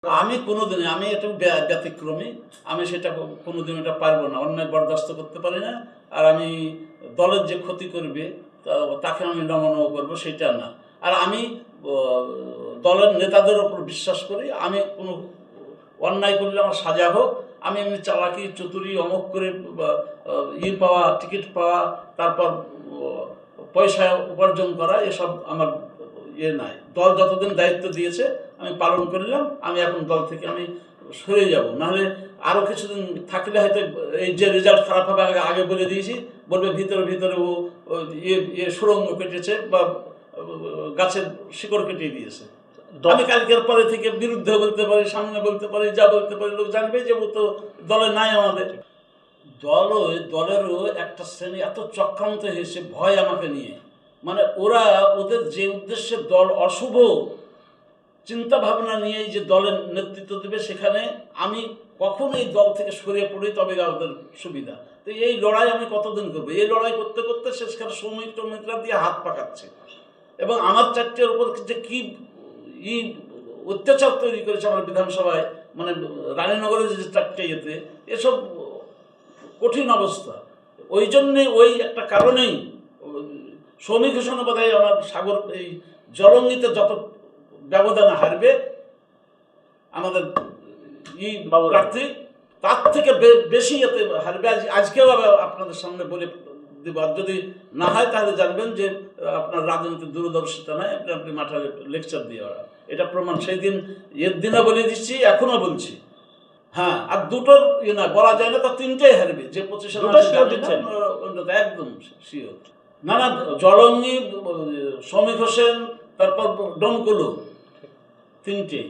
আমি কোনোদিন আমি একটু ব্যতিক্রমী, আমি সেটা কোনোদিন এটা পারবো না, অন্যায় বরদাস্ত করতে পারি না। আর আমি দলের যে ক্ষতি করবে তাকে আমি নমনীয় করবো সেটা না। আর আমি দলের নেতাদের ওপর বিশ্বাস করি। আমি কোনো অন্যায় করলে আমার সাজা হোক, আমি এমনি চালাকি চতুরি অমুক করে পাওয়া, টিকিট পাওয়া, তারপর পয়সা উপার্জন করা, এসব আমার নাই। দল যতদিন দায়িত্ব দিয়েছে আমি পালন করলাম। আমি এখন দল থেকে আমি সরে যাব, নাহলে আরও কিছুদিন থাকলে হয়তো এই যে রেজাল্ট খারাপ হবে আগে বলে দিয়েছি, বলবে ভিতরে ভিতরে ও সুরঙ্গ কেটেছে বা গাছের শিকড় কেটে দিয়েছে। আমি কালকের পরে থেকে বিরুদ্ধে বলতে পারি, সামনে বলতে পারি, যা বলতে পারি, লোক জানবে যে ও তো দলে নাই আমাদের। দলেরও একটা শ্রেণী এত চক্রান্ত হয়েছে ভয় আমাকে নিয়ে, মানে ওরা ওদের যে উদ্দেশ্যে দল অশুভ চিন্তা ভাবনা নিয়ে যে দলের নেতৃত্ব দেবে, সেখানে আমি কখন এই দল থেকে সরিয়ে পড়ি তবে ওদের সুবিধা। তো এই লড়াই আমি কতদিন করবো? এই লড়াই করতে করতে শেষকালে শ্রমিকরা দিয়ে হাত পাকাচ্ছে, এবং আমার চারটের উপর যে কি অত্যাচার তৈরি করেছে আমার বিধানসভায়, মানে রানীনগরের যে চারটে ইয়েতে, এসব কঠিন অবস্থা। ওই জন্যে ওই একটা কারণেই শ্রমিক ঘোষণা বোধহয় আমার সাগর এই জলঙ্গিতে যত ব্যবধানে হারবে আমাদের প্রার্থী, তার থেকে বেশি এতে হারবে। আজকেও আপনাদের সামনে বলে দেব, যদি না হয় তাহলে জানবেন যে আপনার রাজনীতির দূরদর্শিতা নাই, আপনি মাঠে লেকচার দিয়ে ওরা এটা প্রমাণ। সেই দিন এর দিনে বলে দিচ্ছি, এখনো বলছি। হ্যাঁ, আর দুটোর না বলা যায় না, তা তিনটেই হারবে। যে 25 একদম শিওর। না না, জলঙ্গি, শ্রমিক হোসেন, তারপর ডমকলো, তিনটেই।